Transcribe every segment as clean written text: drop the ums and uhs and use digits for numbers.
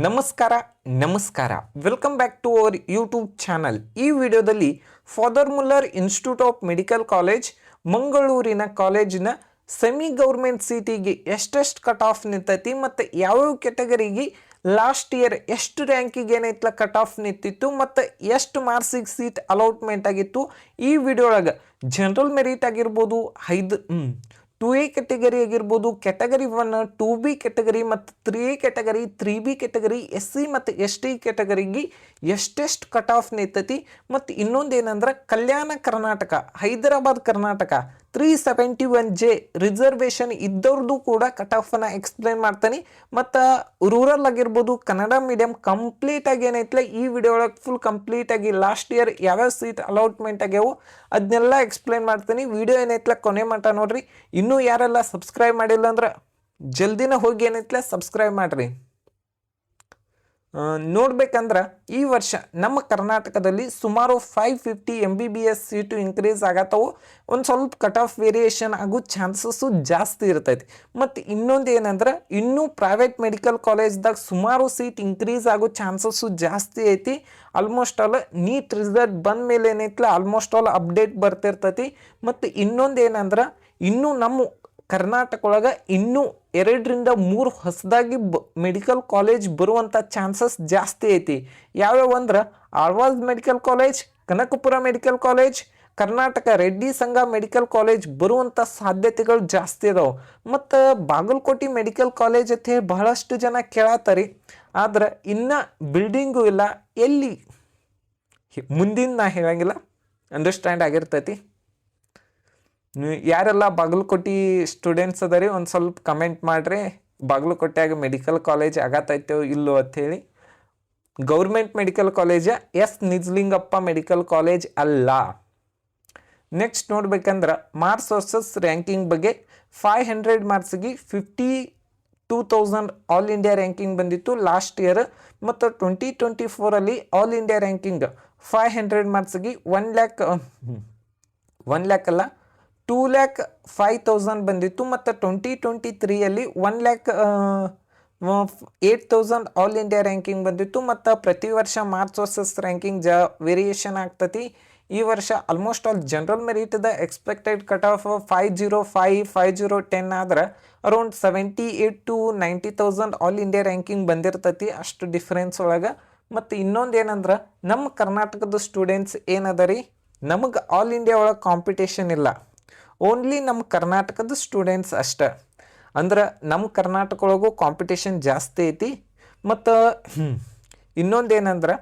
ನಮಸ್ಕಾರ ನಮಸ್ಕಾರ welcome back to our YouTube channel. ಈ ವಿಡಿಯೋದಲ್ಲಿ Father Muller Institute of Medical College ಮಂಗಳೂರಿನ ಕಾಲೇಜಿನ ಸೆಮಿ ಗೌರ್ಮೆಂಟ್ ಸೀಟಿಗೆ ಎಷ್ಟೆಷ್ಟು ಕಟ್ ಆಫ್ ನಿಂತೈತಿ ಮತ್ತು ಯಾವ್ಯಾವ ಕೆಟಗರಿಗೆ ಲಾಸ್ಟ್ ಇಯರ್ ಎಷ್ಟು ರ್ಯಾಂಕಿಗೆ ಏನೈತಲ್ಲ ಕಟ್ ಆಫ್ ನಿಂತಿತ್ತು ಮತ್ತು ಎಷ್ಟು ಮಾರ್ಕ್ಸಿಗೆ ಸೀಟ್ ಅಲಾಟ್ಮೆಂಟ್ ಆಗಿತ್ತು ಈ ವಿಡಿಯೋ ಒಳಗೆ ಜನರಲ್ ಮೆರಿಟ್ ಆಗಿರ್ಬೋದು 2A ಕೆಟಗರಿ ಆಗಿರ್ಬೋದು, ಕೆಟಗರಿ 1 2B ಕೆಟಗರಿ ಮತ್ತು 3A category 3B category SC ಮತ್ತು ST ಕೆಟಗರಿಗೆ ಎಷ್ಟೆಷ್ಟು ಕಟ್ ಆಫ್ ನಿಂತೈತಿ ಮತ್ತು ಇನ್ನೊಂದು ಏನಂದ್ರೆ ಕಲ್ಯಾಣ ಕರ್ನಾಟಕ ಹೈದರಾಬಾದ್ ಕರ್ನಾಟಕ 371J ರಿಸರ್ವೇಷನ್ ಇದ್ದವ್ರದ್ದು ಕೂಡ ಕಟ್ ಆಫನ್ನು ಎಕ್ಸ್ಪ್ಲೇನ್ ಮಾಡ್ತಾನೆ. ಮತ್ತು ರೂರಲ್ ಆಗಿರ್ಬೋದು ಕನ್ನಡ ಮೀಡಿಯಂ ಕಂಪ್ಲೀಟಾಗಿ ಏನೈತಲ್ಲ ಈ ವಿಡಿಯೋ ಒಳಗೆ ಫುಲ್ ಕಂಪ್ಲೀಟಾಗಿ ಲಾಸ್ಟ್ ಇಯರ್ ಯಾವ್ಯಾವ ಸೀಟ್ ಅಲಾಟ್ಮೆಂಟ್ ಆಗ್ಯಾವು ಅದನ್ನೆಲ್ಲ ಎಕ್ಸ್ಪ್ಲೇನ್ ಮಾಡ್ತೀನಿ. ವಿಡಿಯೋ ಏನೈತಲ್ಲ ಕೊನೆ ಮಟ್ಟ ನೋಡ್ರಿ. ಇನ್ನೂ ಯಾರೆಲ್ಲ ಸಬ್ಸ್ಕ್ರೈಬ್ ಮಾಡಿಲ್ಲ ಅಂದ್ರೆ ಜಲ್ದಿನ ಹೋಗಿ ಏನೈತಲ್ಲ ಸಬ್ಸ್ಕ್ರೈಬ್ ಮಾಡ್ರಿ. ನೋಡ್ಬೇಕಂದ್ರೆ ಈ ವರ್ಷ ನಮ್ಮ ಕರ್ನಾಟಕದಲ್ಲಿ ಸುಮಾರು 550 MBBS ಸೀಟು ಇನ್ಕ್ರೀಸ್ ಆಗತ್ತವು. ಒಂದು ಸ್ವಲ್ಪ ಕಟ್ ಆಫ್ ವೇರಿಯೇಷನ್ ಆಗೋ ಚಾನ್ಸಸ್ಸು ಜಾಸ್ತಿ ಇರ್ತೈತಿ. ಮತ್ತು ಇನ್ನೊಂದು ಏನಂದ್ರೆ ಇನ್ನೂ ಪ್ರೈವೇಟ್ ಮೆಡಿಕಲ್ ಕಾಲೇಜ್ದಾಗ ಸುಮಾರು ಸೀಟ್ ಇನ್ಕ್ರೀಸ್ ಆಗೋ ಚಾನ್ಸಸ್ಸು ಜಾಸ್ತಿ ಐತಿ. ಆಲ್ಮೋಸ್ಟ್ ಆಲ್ ನೀಟ್ ರಿಸಲ್ಟ್ ಬಂದ ಮೇಲೆ ಏನೈತಲ್ಲ ಆಲ್ಮೋಸ್ಟ್ ಆಲ್ ಅಪ್ಡೇಟ್ ಬರ್ತಿರ್ತೈತಿ. ಮತ್ತು ಇನ್ನೊಂದು ಏನಂದ್ರೆ ಇನ್ನೂ ನಮ್ಮ ಕರ್ನಾಟಕ ಒಳಗೆ ಇನ್ನೂ 2ರಿಂದ 3 ಹೊಸದಾಗಿ ಮೆಡಿಕಲ್ ಕಾಲೇಜ್ ಬರುವಂಥ ಚಾನ್ಸಸ್ ಜಾಸ್ತಿ ಐತಿ. ಯಾವ್ಯಾವ ಅಂದ್ರೆ Alvas medical college, Kanakapura medical college, Karnataka Reddy Sangha medical college ಬರುವಂಥ ಸಾಧ್ಯತೆಗಳು ಜಾಸ್ತಿ ಅದಾವೆ. ಮತ್ತು ಬಾಗಲಕೋಟೆ ಮೆಡಿಕಲ್ ಕಾಲೇಜ್ ಅಂತ ಹೇಳಿ ಬಹಳಷ್ಟು ಜನ ಕೇಳತ್ತಾರೆ. ಆದ್ರೆ ಇನ್ನು ಬಿಲ್ಡಿಂಗು ಇಲ್ಲ. ಎಲ್ಲಿ ಮುಂದಿನ ನಾ ಹೇಳಂಗಿಲ್ಲ, ಅಂಡರ್ಸ್ಟ್ಯಾಂಡ್ ಆಗಿರ್ತೈತಿ. ಯಾರೆಲ್ಲ ಬಾಗಲಕೋಟೆ ಸ್ಟೂಡೆಂಟ್ಸ್ ಅದರಿ ಒಂದು ಸ್ವಲ್ಪ ಕಮೆಂಟ್ ಮಾಡಿರಿ, ಬಾಗಲಕೋಟೆಯಾಗ ಮೆಡಿಕಲ್ ಕಾಲೇಜ್ ಆಗತ್ತೈತೋ ಇಲ್ಲೋ ಅಂಥೇಳಿ. Government medical college Nijalingappa medical college ಅಲ್ಲ. ನೆಕ್ಸ್ಟ್ ನೋಡ್ಬೇಕಂದ್ರೆ ಮಾರ್ಕ್ಸ್ ವರ್ಸಸ್ ರ್ಯಾಂಕಿಂಗ್ ಬಗ್ಗೆ 500 ಮಾರ್ಕ್ಸಿಗೆ 52,000 ಆಲ್ ಇಂಡಿಯಾ ರ್ಯಾಂಕಿಂಗ್ ಬಂದಿತ್ತು ಲಾಸ್ಟ್ ಇಯರ್. ಮತ್ತು 2024 ಆಲ್ ಇಂಡಿಯಾ ರ್ಯಾಂಕಿಂಗ್ 500 ಮಾರ್ಕ್ಸಿಗೆ 1 ಲ್ಯಾಕ್ ಅಲ್ಲ 2,05,000 ಬಂದಿತ್ತು. ಮತ್ತು 2023 1,08,000 ಆಲ್ ಇಂಡಿಯಾ ರ್ಯಾಂಕಿಂಗ್ ಬಂದಿತ್ತು. ಮತ್ತು ಪ್ರತಿ ವರ್ಷ ಮಾರ್ಕ್ಸ್ ವರ್ಸಸ್ ರ್ಯಾಂಕಿಂಗ್ ವೇರಿಯೇಷನ್ ಆಗ್ತತಿ. ಈ ವರ್ಷ ಆಲ್ಮೋಸ್ಟ್ ಆಲ್ ಜನರಲ್ ಮೆರಿಟ್ದ ಎಕ್ಸ್ಪೆಕ್ಟೆಡ್ ಕಟ್ ಆಫ್ 505 5010 ಆದ್ರೆ around 78 to 90,000 all India ranking ಬಂದಿರ್ತತಿ ಅಷ್ಟು ಡಿಫ್ರೆನ್ಸ್ ಒಳಗೆ. ಮತ್ತು ಇನ್ನೊಂದು ಏನಂದ್ರೆ ನಮ್ಮ ಕರ್ನಾಟಕದ ಸ್ಟೂಡೆಂಟ್ಸ್ ಏನದ ರೀ, ನಮಗೆ ಆಲ್ ಇಂಡಿಯಾ ಒಳಗೆ ಕಾಂಪಿಟೇಷನ್ ಇಲ್ಲ, ಓನ್ಲಿ ನಮ್ಮ ಕರ್ನಾಟಕದ ಸ್ಟೂಡೆಂಟ್ಸ್ ಅಷ್ಟೆ. ಅಂದ್ರೆ ನಮ್ಮ ಕರ್ನಾಟಕ ಒಳಗೂ ಕಾಂಪಿಟೇಷನ್ ಜಾಸ್ತಿ ಐತಿ. ಮತ್ತು ಇನ್ನೊಂದು ಏನಂದ್ರೆ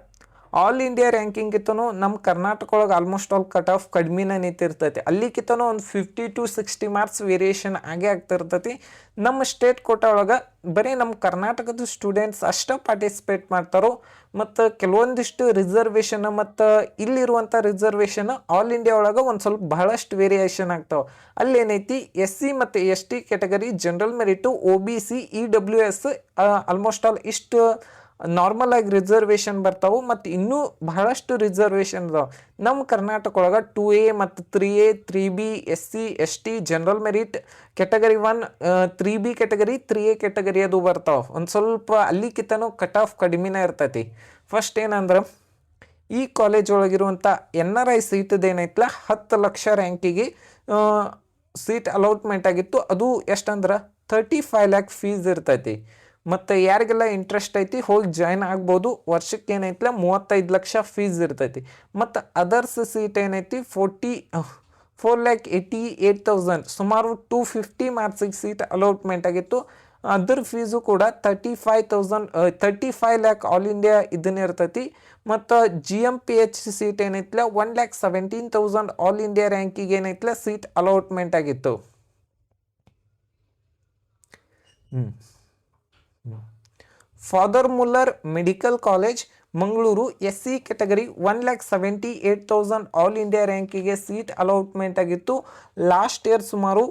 ಆಲ್ ಇಂಡಿಯಾ ರ್ಯಾಂಕಿಂಗ್ ಕಿತ್ತನೂ ನಮ್ಮ ಕರ್ನಾಟಕ ಒಳಗೆ ಆಲ್ಮೋಸ್ಟ್ ಆಲ್ ಕಟ್ ಆಫ್ ಕಡಿಮೆನೇ ನಿಂತಿರ್ತೈತಿ. ಅಲ್ಲಿಕಿತ್ತನೂ ಒಂದು 50 to 60 ಮಾರ್ಕ್ಸ್ ವೇರಿಯೇಷನ್ ಆಗೇ ಆಗ್ತಿರ್ತೈತಿ. ನಮ್ಮ ಸ್ಟೇಟ್ ಕೋಟ ಒಳಗೆ ಬರೀ ನಮ್ಮ ಕರ್ನಾಟಕದ ಸ್ಟೂಡೆಂಟ್ಸ್ ಅಷ್ಟೇ ಪಾರ್ಟಿಸಿಪೇಟ್ ಮಾಡ್ತಾರೋ. ಮತ್ತು ಕೆಲವೊಂದಿಷ್ಟು ರಿಸರ್ವೇಷನ್ ಮತ್ತು ಇಲ್ಲಿರುವಂಥ ರಿಸರ್ವೇಷನ್ ಆಲ್ ಇಂಡಿಯಾ ಒಳಗೆ ಒಂದು ಸ್ವಲ್ಪ ಬಹಳಷ್ಟು ವೇರಿಯೇಷನ್ ಆಗ್ತಾವೆ. ಅಲ್ಲೇನೈತಿ SC ಮತ್ತು ST category general merit OBC EWS almost all ಇಷ್ಟು ನಾರ್ಮಲ್ ಆಗಿ ರಿಸರ್ವೇಷನ್ ಬರ್ತಾವೆ. ಮತ್ತು ಇನ್ನೂ ಬಹಳಷ್ಟು ರಿಸರ್ವೇಷನ್ ಅದಾವೆ. ನಮ್ಮ ಕರ್ನಾಟಕ ಒಳಗೆ 2A ಮತ್ತು 3A 3B SC ST general merit category 1 3B category 3A category ಅದು ಬರ್ತಾವೆ. ಒಂದು ಸ್ವಲ್ಪ ಅಲ್ಲಿಕಿತನೂ ಕಟ್ ಆಫ್ ಕಡಿಮೆನೇ ಇರ್ತೈತಿ. ಫಸ್ಟ್ ಏನಂದ್ರೆ ಈ ಕಾಲೇಜ್ ಒಳಗಿರುವಂಥ NRI ಸೀಟದ ಏನೈತಲ್ಲ 10 ಲಕ್ಷ ರ್ಯಾಂಕಿಗೆ ಸೀಟ್ ಅಲಾಟ್ಮೆಂಟ್ ಆಗಿತ್ತು. ಅದು ಎಷ್ಟಂದ್ರೆ 35 lakh ಫೀಸ್ ಇರ್ತೈತಿ. ಮತ್ತು ಯಾರಿಗೆಲ್ಲ ಇಂಟ್ರೆಸ್ಟ್ ಐತಿ ಹೋಗಿ ಜಾಯ್ನ್ ಆಗ್ಬೋದು. ವರ್ಷಕ್ಕೆ ಏನೈತಿಲ್ಲ 35 ಲಕ್ಷ ಫೀಸ್ ಇರ್ತೈತಿ. ಮತ್ತು ಅದರ್ಸ್ ಸೀಟ್ ಏನೈತಿ 4,88,000 ಸುಮಾರು 250 ಮಾರ್ಕ್ಸಿಗೆ ಸೀಟ್ ಅಲಾಟ್ಮೆಂಟ್ ಆಗಿತ್ತು. ಅದರ ಫೀಸು ಕೂಡ 35 lakh ಆಲ್ ಇಂಡಿಯಾ ಇದನ್ನ ಇರ್ತೈತಿ. ಮತ್ತು GMPH ಸೀಟ್ ಏನೈತಿಲ್ಲ 1,17,000 ಆಲ್ ಇಂಡಿಯಾ ರ್ಯಾಂಕಿಗೆ ಏನೈತಿಲ್ಲ ಸೀಟ್ ಅಲಾಟ್ಮೆಂಟ್ ಆಗಿತ್ತು. Father Muller Medical College Mangaluru SC category 1,78,000 all India ರ್ಯಾಂಕಿಗೆ ಸೀಟ್ ಅಲಾಟ್ಮೆಂಟ್ ಆಗಿತ್ತು ಲಾಸ್ಟ್ ಇಯರ್ ಸುಮಾರು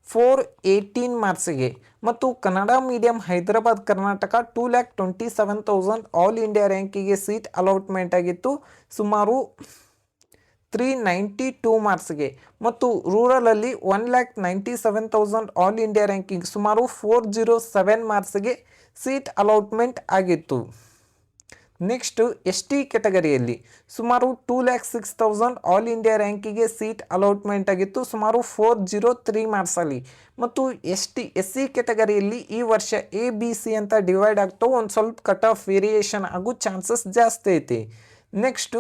418 ಮಾರ್ಕ್ಸಿಗೆ. ಮತ್ತು Kannada medium Hyderabad Karnataka 2,27,000 all India ರ್ಯಾಂಕಿಗೆ ಸೀಟ್ ಅಲಾಟ್ಮೆಂಟ್ ಆಗಿತ್ತು ಸುಮಾರು 392 ಮಾರ್ಕ್ಸ್ಗೆ ಮತ್ತು ರೂರಲಲ್ಲಿ 1,97,000 ಆಲ್ ಇಂಡಿಯಾ ರ್ಯಾಂಕಿಂಗ್ ಸುಮಾರು 407 ಮಾರ್ಕ್ಸ್ಗೆ ಸೀಟ್ ಅಲಾಟ್ಮೆಂಟ್ ಆಗಿತ್ತು. ನೆಕ್ಸ್ಟ್ ST ಕೆಟಗರಿಯಲ್ಲಿ ಸುಮಾರು 2,06,000 ಆಲ್ ಇಂಡಿಯಾ ರ್ಯಾಂಕಿಗೆ ಸೀಟ್ ಅಲಾಟ್ಮೆಂಟ್ ಆಗಿತ್ತು ಸುಮಾರು 403 ಮಾರ್ಕ್ಸಲ್ಲಿ. ಮತ್ತು SC ಕೆಟಗರಿಯಲ್ಲಿ ಈ ವರ್ಷ ABC ಅಂತ ಡಿವೈಡ್ ಆಗ್ತಾವೆ, ಒಂದು ಸ್ವಲ್ಪ ಕಟ್ ಆಫ್ ವೇರಿಯೇಷನ್ ಆಗೋ ಚಾನ್ಸಸ್ ಜಾಸ್ತಿ ಐತಿ. Next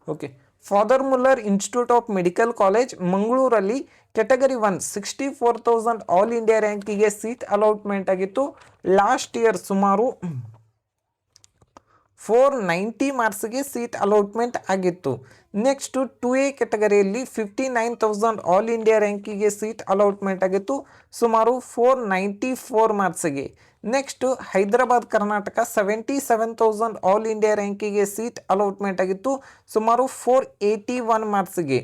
okay, Father Muller Institute of Medical College ಮಂಗಳೂರಲ್ಲಿ ಕೆಟಗರಿ 1 64,000 ಆಲ್ ಇಂಡಿಯಾ ರ್ಯಾಂಕಿಗೆ ಸೀಟ್ ಅಲಾಟ್ಮೆಂಟ್ ಆಗಿತ್ತು. ಲಾಸ್ಟ್ ಇಯರ್ ಸುಮಾರು 490 ಮಾರ್ಕ್ಸ್ಗೆ ಸೀಟ್ ಅಲಾಟ್ಮೆಂಟ್ ಆಗಿತ್ತು. ನೆಕ್ಸ್ಟು 2A ಕೆಟಗರಿಯಲ್ಲಿ 59,000 ಆಲ್ ಇಂಡಿಯಾ ರ್ಯಾಂಕಿಗೆ ಸೀಟ್ ಅಲಾಟ್ಮೆಂಟ್ ಆಗಿತ್ತು ಸುಮಾರು 494 ಮಾರ್ಕ್ಸ್ಗೆ. Next Hyderabad Karnataka 77,000 all India ರ್ಯಾಂಕಿಗೆ ಸೀಟ್ ಅಲಾಟ್ಮೆಂಟ್ ಆಗಿತ್ತು ಸುಮಾರು 481 ಮಾರ್ಕ್ಸ್ಗೆ.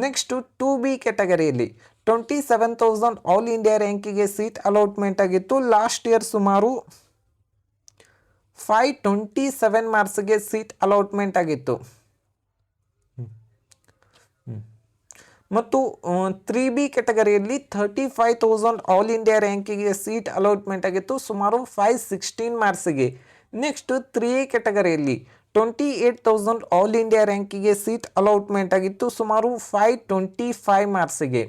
ನೆಕ್ಸ್ಟು 2B ಕೆಟಗರಿಯಲ್ಲಿ 27,000 ಆಲ್ ಇಂಡಿಯಾ ರ್ಯಾಂಕಿಗೆ ಸೀಟ್ ಅಲಾಟ್ಮೆಂಟ್ ಆಗಿತ್ತು. ಲಾಸ್ಟ್ ಇಯರ್ ಸುಮಾರು 527 ಮಾರ್ಕ್ಸ್ಗೆ ಸೀಟ್ ಅಲಾಟ್ಮೆಂಟ್ ಆಗಿತ್ತು. ಮತ್ತು 3B ಕೆಟಗರಿಯಲ್ಲಿ 35,000 ಆಲ್ ಇಂಡಿಯಾ ರ್ಯಾಂಕಿಗೆ ಸೀಟ್ ಅಲಾಟ್ಮೆಂಟ್ ಆಗಿತ್ತು ಸುಮಾರು 516 ಮಾರ್ಕ್ಸ್ಗೆ. ನೆಕ್ಸ್ಟ್ 3A ಕೆಟಗರಿಯಲ್ಲಿ 28,000 ಆಲ್ ಇಂಡಿಯಾ ರ್ಯಾಂಕಿಗೆ ಸೀಟ್ ಅಲಾಟ್ಮೆಂಟ್ ಆಗಿತ್ತು ಸುಮಾರು 525 ಮಾರ್ಕ್ಸ್ಗೆ.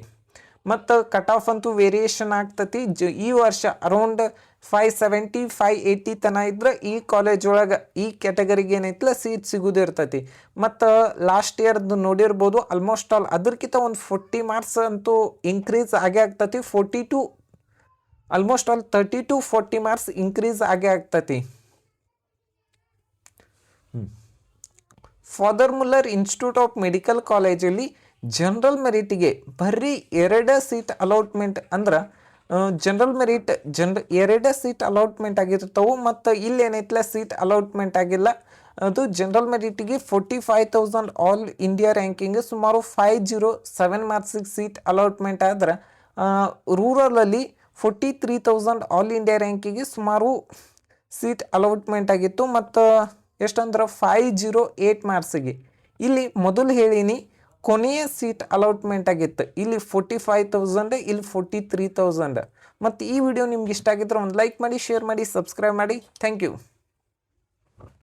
ಮತ್ತು ಕಟ್ ಆಫ್ ಅಂತೂ ವೇರಿಯೇಷನ್ ಆಗ್ತತಿ. ಈ ವರ್ಷ ಅರೌಂಡ್ 570 580 ತನ ಇದ್ರೆ ಈ ಕಾಲೇಜ್ ಒಳಗೆ ಈ ಕ್ಯಾಟಗರಿಗೆ ಏನೈತಿಲ್ಲ ಸೀಟ್ ಸಿಗೋದಿರ್ತೈತಿ. ಮತ್ತು ಲಾಸ್ಟ್ ಇಯರ್ದು ನೋಡಿರ್ಬೋದು ಆಲ್ಮೋಸ್ಟ್ ಆಲ್ ಅದಕ್ಕಿಂತ ಒಂದು 40 ಮಾರ್ಕ್ಸ್ ಅಂತೂ ಇನ್ಕ್ರೀಸ್ ಆಗೇ ಆಗ್ತತಿ. 42 almost all 30 to 40 marks increase ಆಗೇ ಆಗ್ತತಿ. Father Muller Institute of medical ಕಾಲೇಜಲ್ಲಿ ಜನರಲ್ ಮೆರಿಟಿಗೆ ಬರೀ 2 ಸೀಟ್ ಅಲಾಟ್ಮೆಂಟ್ ಅಂದ್ರೆ ಜನರಲ್ ಮೆರಿಟ್ 2 ಸೀಟ್ ಅಲಾಟ್ಮೆಂಟ್ ಆಗಿರ್ತಾವೆ. ಮತ್ತು ಇಲ್ಲಿ ಏನೈತಿಲ್ಲ ಸೀಟ್ ಅಲಾಟ್ಮೆಂಟ್ ಆಗಿಲ್ಲ. ಅದು ಜನರಲ್ ಮೆರಿಟಿಗೆ 45,000 ಆಲ್ ಇಂಡಿಯಾ ರ್ಯಾಂಕಿಂಗ್ ಸುಮಾರು 507 ಮಾರ್ಕ್ಸಿಗೆ ಸೀಟ್ ಅಲಾಟ್ಮೆಂಟ್ ಆದ್ರೆ ರೂರಲಲ್ಲಿ 43,000 ಆಲ್ ಇಂಡಿಯಾ ರ್ಯಾಂಕಿಗೆ ಸುಮಾರು ಸೀಟ್ ಅಲಾಟ್ಮೆಂಟ್ ಆಗಿತ್ತು. ಮತ್ತು ಎಷ್ಟಂದ್ರೆ 508 ಮಾರ್ಕ್ಸಿಗೆ. ಇಲ್ಲಿ ಮೊದಲು ಹೇಳೀನಿ ಕೊನೆಯ ಸೀಟ್ ಅಲಾಟ್ಮೆಂಟ್ ಆಗಿತ್ತು. ಇಲ್ಲಿ 45,000 ಇಲ್ಲಿ 43,000. ಮತ್ತು ಈ ವಿಡಿಯೋ ನಿಮ್ಗೆ ಇಷ್ಟ ಆಗಿದ್ರೆ ಒಂದು ಲೈಕ್ ಮಾಡಿ, ಶೇರ್ ಮಾಡಿ, ಸಬ್ಸ್ಕ್ರೈಬ್ ಮಾಡಿ. Thank you.